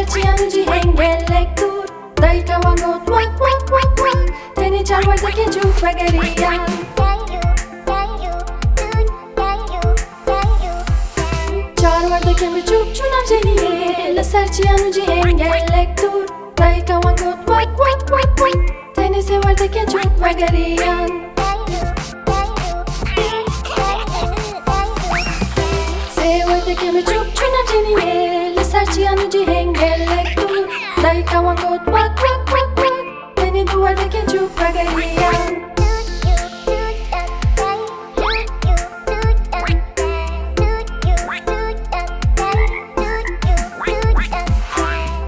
sarcianuji hengelektur dai kawangot wak wak wak wak teni charwarda kenchuk bagariyan charwarda kenchuk chunam jeniye la sarcianuji hengelektur dai kawangot wak wak wak wak teni sewarda kenchuk bagariyan sewarda kenchuk chunam jeniye la sarcianuji hengelektur dai kawangot wak wak wak wak teni duvarda kenchuk bagariyan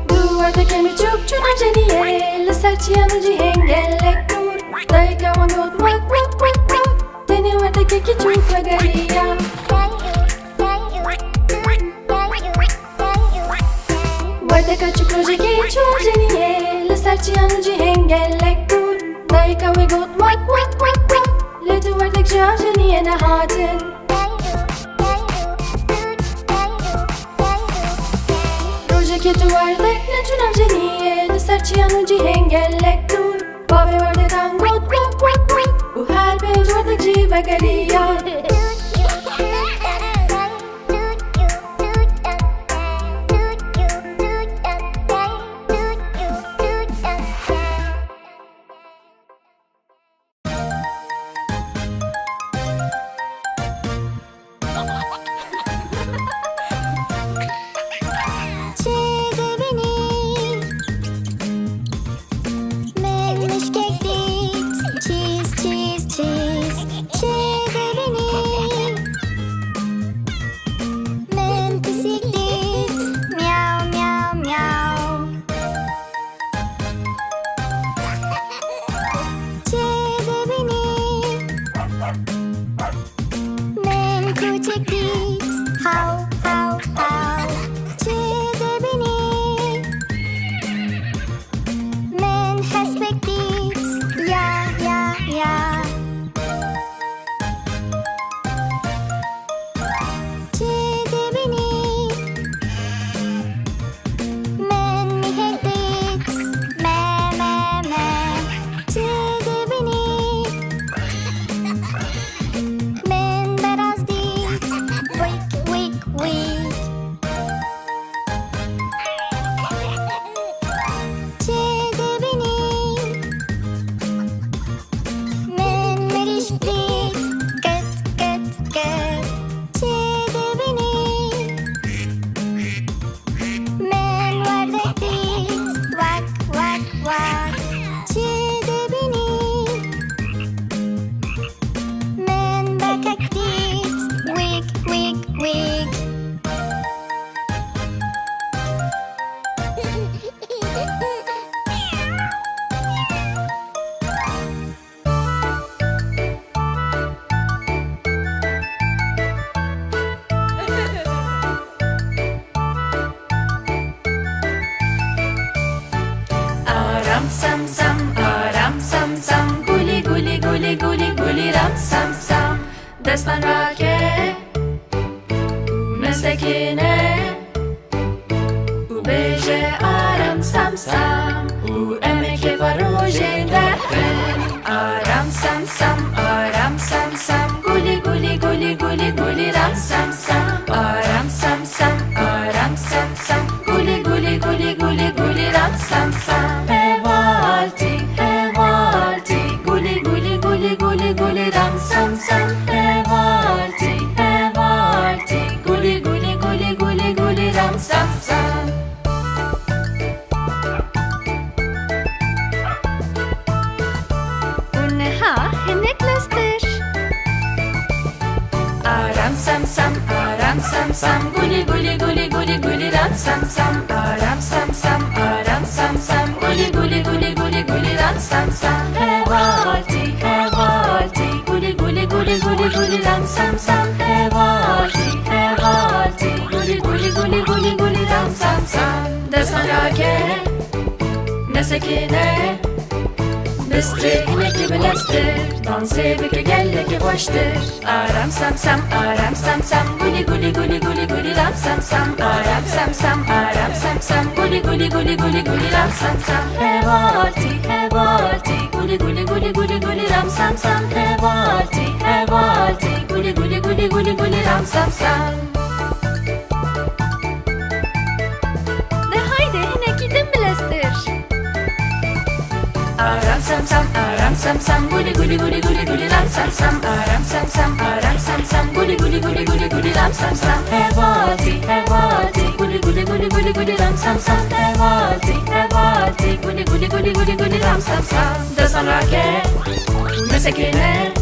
duvarda kenchuk chunam jeniye la sarcianuji hengelektur dai kawangot wak wak wak wak teni duvarda kenchuk bagariyan Guarda kaçı proje geçiyor jeniye la sarcianuji hengelektur dai kawangot wak wak wak wak le duvarda kja jeniye na hatin proje ke duvarda ne chunam jeniye la sarcianuji hengelektur bave varda dangot wak wak wak u her pej varda kji bagariyan Destan rake Meslekine U beje aram sam sam U emeke varoje derfen Aram sam sam Guli guli guli guli guli ram sam sam Aram sam sam Guli guli guli guli guli ram sam sam Hevalti Guli guli guli guli guli ram sam sam Sam sam Unneha henneklastir Aram sam sam Guli guli guli guli guli ram sam sam Aram sam sam Guli guli guli guli guli ram sam sam Hevalti Guli guli guli guli guli ram sam sam Hevalti Guli guli guli guli guli ram sam sam Destan rake Meslekine Bistri hineki bilestir Danse bike gelleki baştır Aram sam sam aram sam sam Guli guli guli guli guli ram sam sam Aram sam sam aram sam sam Guli guli guli guli guli ram sam sam Hevalti hevalti Guli guli guli guli guli ram sam sam Hevalti hevalti Guli guli guli guli guli ram sam sam De haydi hineki din bilestir Aram sam sam guli guli guli guli guli ram sam sam aram sam sam guli guli guli guli guli ram sam sam hevalti hevalti guli guli guli guli guli ram sam sam hevalti hevalti guli guli guli guli guli ram sam sam da sonra ke mesekine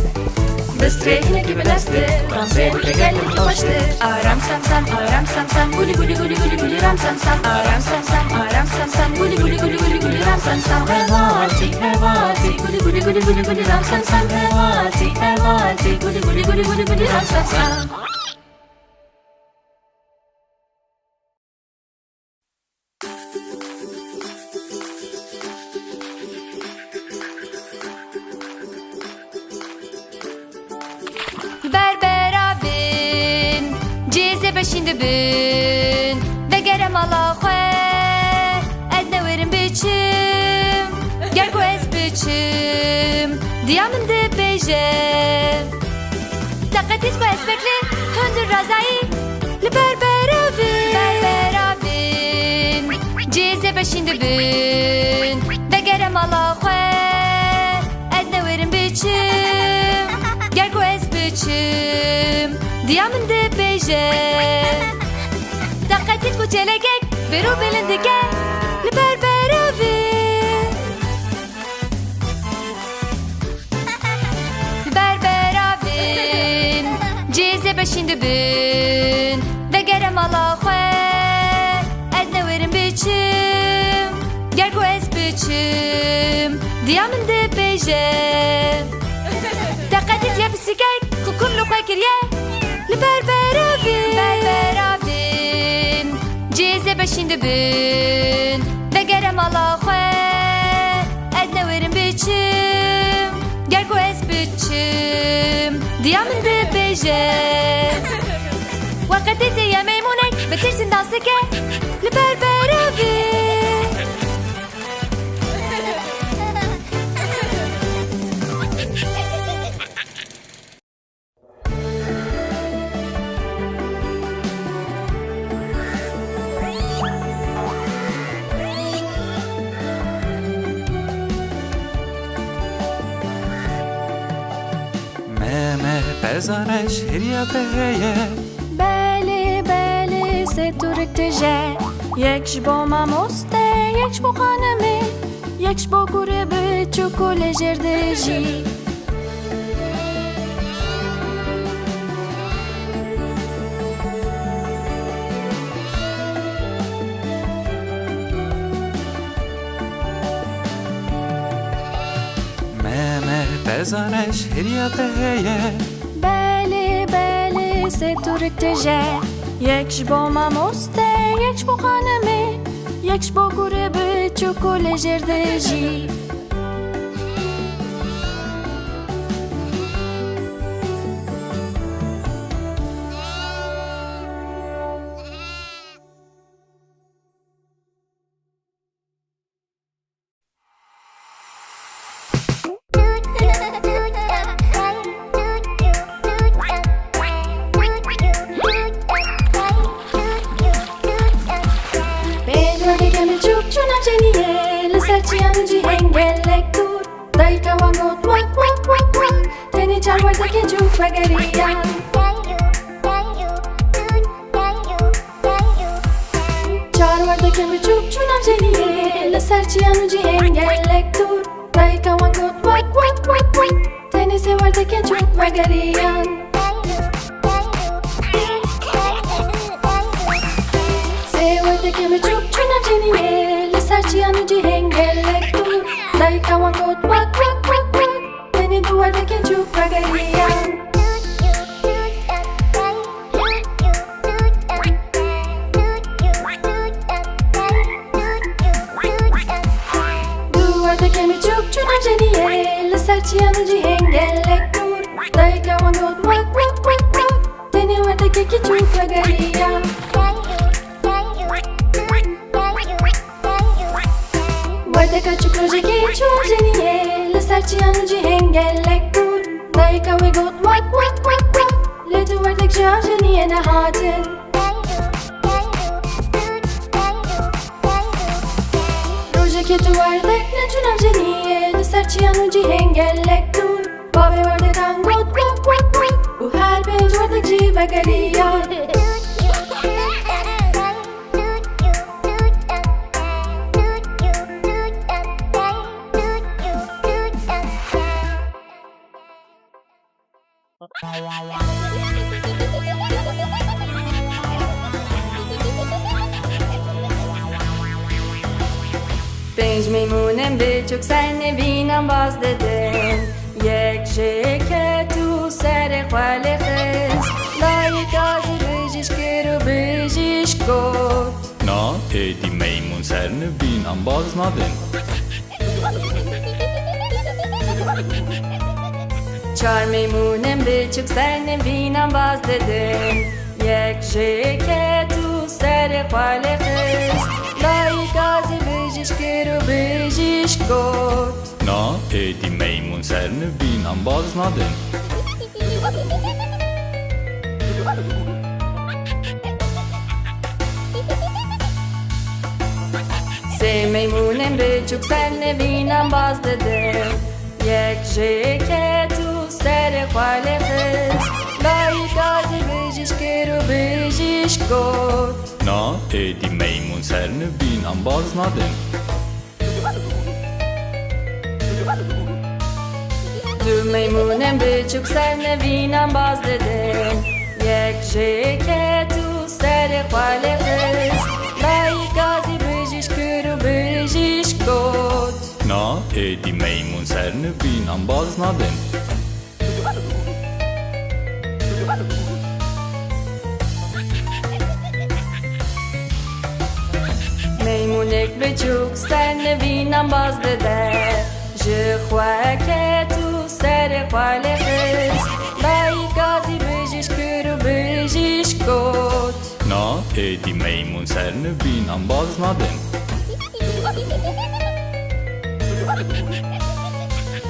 Bistri hineki bilestir Danse bike gelleki baştır Aram sam sam guli guli guli guli guli ram sam sam aram sam sam guli guli guli guli guli ram sam sam hevalti hevalti guli guli guli guli guli ram sam sam hevalti hevalti guli guli guli guli guli ram sam sam Berbera bin Cize beşinde bin Ve gerem ala xwe Ez ne verim biçim Gel ku ez biçim Diyamın de beje Dikkat et ku ez bekle Hündür razayı Li berbera bin Berbera bin Cize beşinde bin Ve gerem ala xwe Ez ne verim biçim Gel ku ez biçim Diyamın de beje Dikkat et ku çelegek Veru belindike Li berbera bin Berbera bin Cize beşinde bin Ve gerem ala xwe Ez ne verim biçim Gel ku ez biçim Diyamın de beje Dikkat et ya bisikek Kukullu kwekirye Li berbera bin Berbera bin Cize beşinde bin Ve gerem ala xwe Ez ne verim biçim Gel ku ez biçim Diyamın de beje Vakit eti ya meymunek Bitirsin dansike Li berbera bin Pezarش hiriya peye Beli beli se turk tije Yek jbo mamoste Yek jbo khanemi Yek jbo gurebe Çuku lejerde ji Pezarsh hiriya peye Beli beli se turk tije Yek jbo mamoste Yek jbo khanemi Yek jbo gurebe Çuku lejerde ji Sercianuji hengelek tur Dai kawangot wak wak wak wak Teni charwarda kejuk bagarian Charwarda kemi chuk chunam jeniye La sercianuji hengelek tur Dai kawangot wak wak wak wak Teni sewarda kejuk bagarian Sewarda kemi chuk chunam jeniye La sercianuji hengelek tur Dai kawangot wak wak wak wak Teni duvarda kejuk bagarian Duvarda kemi chuk chunam jeniye serciano de hengelek dur Daika wangot wak wak wak wak Teni wate keki chuk vagaria Wate kachu proje ke chuk jeniye Le serciano de hengelek dur Daika wangot wak wak wak wak Letu wate kja jeniye na hatin که تو وردک نتونم جنیه دستر چیانو جی هنگلک دور بابه وردک انگوت وک وک وک و هر پیج وردک جی وگریا پنج میمونم به چوک سر نبینم باز دادم یک شکه تو سر خواله خست لایک آزی بجیش کرو بجیش گفت Na, die میمون سر نبینم باز ندن چهار میمونم به چوک سر نبینم باز دادم یک شکه تو سر خواله خست لایک آزی بجیش کرو بجیش گفت Na, die میمون سر نبینم باز ندن سه میمونم به چوک سر نبینم باز دادم یک شکه تو سر خواله خست لایک آزی بجیش کرو بجیش گفت Na, die میمون سر نبینم باز ندن دو میمونم به چوک سر نبینم باز دادم یک شکه تو سر خواله خست لایک آزی بجیش کرو بجیش گفت Na, die میمون سر نبینم باز ندن میمونک به چوک سر نبینم باز داده جخواه که تو سر خواله خست لایک آزی بجیش کرو بجیش گفت Na, die میمون سر نبینم باز ندن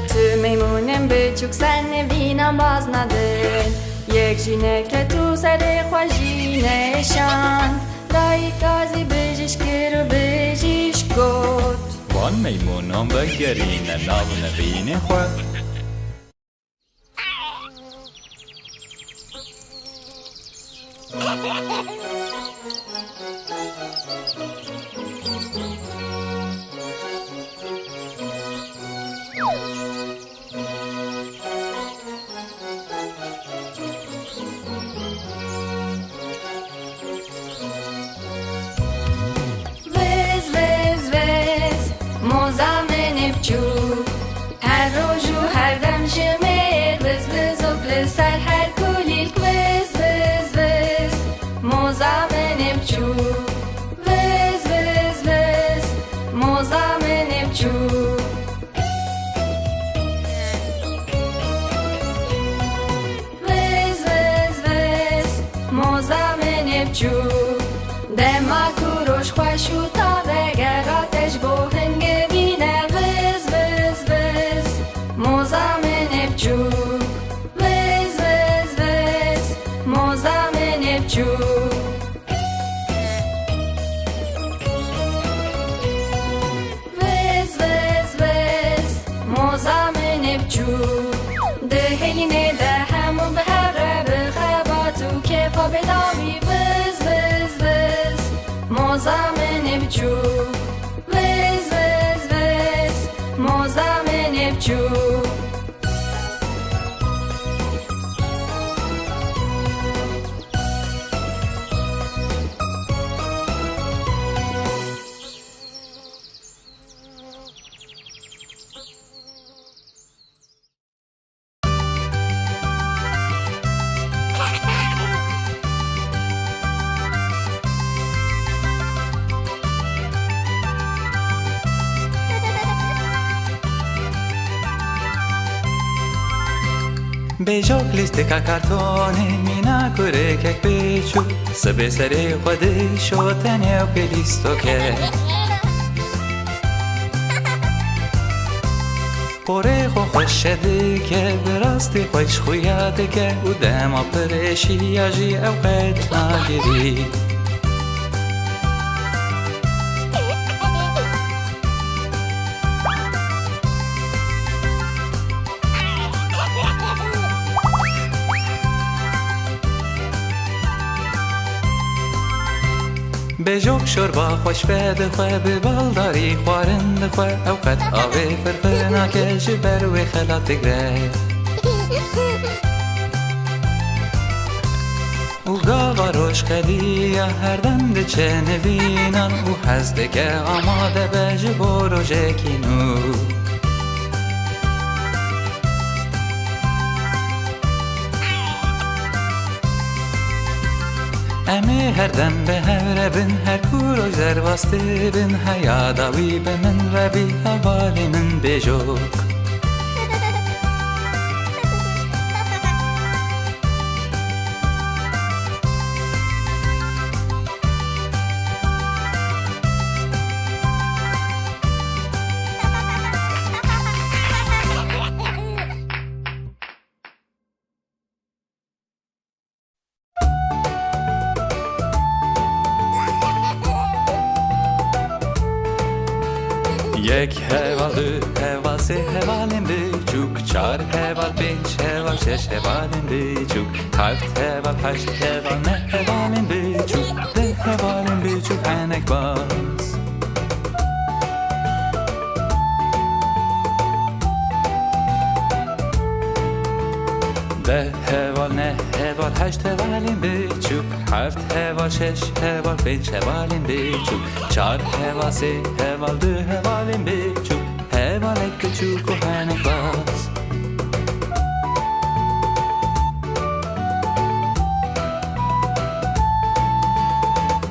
تو میمونم به چوک سر نبینم باز ندن یک جینه که تو سر خواه جینشان لایک آزی بجیش کرو بجیش گفت وان میمونم بگرین ناو نبین خواه وز وز وز موزم نبچو هر روز و هر دم جمیر وز وز و بلسر هر کلیل وز وز وز موزم نبچو وز وز وز موزم نبچو وز وز وز موزم نبچو دما کوروش خوشو تا بگراتش بو هنگ بینه وز وز وز موزم نبچو وز وز وز موزم نبچو وز وز وز موزم نبچو دهلینه ده همون به هر بخباتو کفا بدامی وز وز وز موزم نبچو وز وز وز موزم نبچو بیجاک لیستکا کارتونی مینا کره کک بیچو سبه سری خودی شوتنی و پلیستو که پره خو خوش شده که براستی خوش خویاده که او دما پرشی آجی او قید نگیری بجوک شوربا خوش بده خواه به بالداری خوارند خواه اوقات آوه فرفنا که جبر و خلات گره او گاوا روش خدی هر دم چه نبینن او هزده که آماده به جبور و جکینو امی هر دم به هر بن هر کور و زر واسطه بن حیاداوی به من ربی حوالی من بجوک یک هوال دو هوال سه هوالیم بیچوک چار هوال پنج هوال شش هوالیم بیچوک هفت هوال هشت هوال نه هوالیم بیچوک ده هوالیم بیچوک هنک باز ده هوال نه هوال هشت هوالیم بیچوک هفت هوال شش هوال پنج هوالیم بیچوک چار هوال سه هوال دو هوالیم بیچوک هوال یک بچوک و هنک باز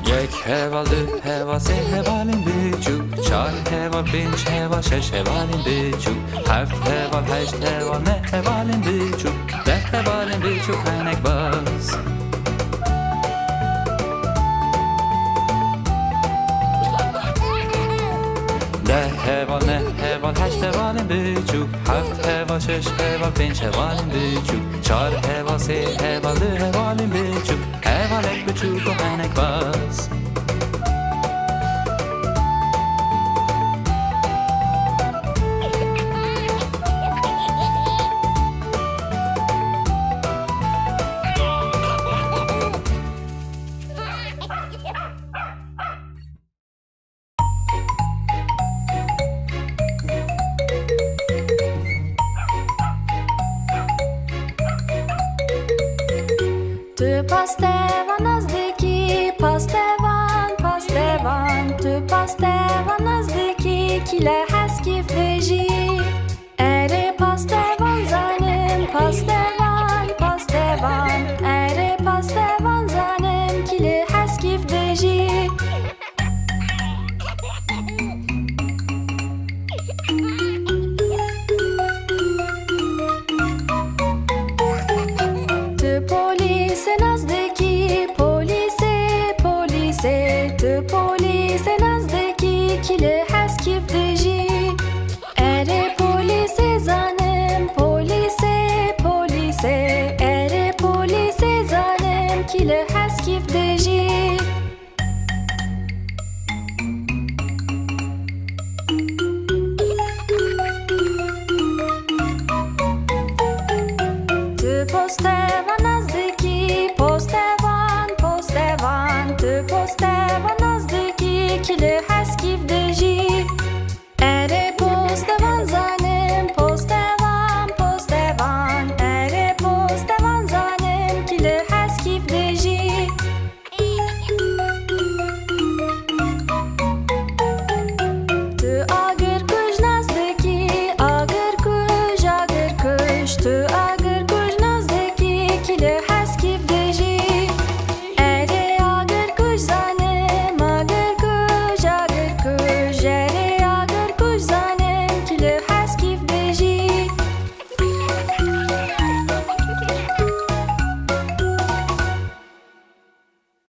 یک هوال دو هوال سه هوالیم بیچوک چار هوال پنج هوال شش هوالیم بیچوک هفت هوال هشت هوال نه هوالیم بیچوک ده هوالیم بیچوک هنک باز ده هوال نه هوال هشت هوالیم بیچوک هفت هوال شش هوال پنج هوالیم بیچوک چار هوال سه هوال دو هوالیم بیچوک هوال یک بچوک و هنک باز Tu pastevan nazdiki, pastevan, pastevan Tu pastevan nazdiki, kile heski feji Ere pastevan zanim, pastevan, pastevan Ere pastevan zanim, kile heski feji Tu polise nazdiki, polise, polise Tu polise nazdiki, kile heski feji Ere polise zanim, polise, polise Ere polise zanim, kile heski feji Tu poste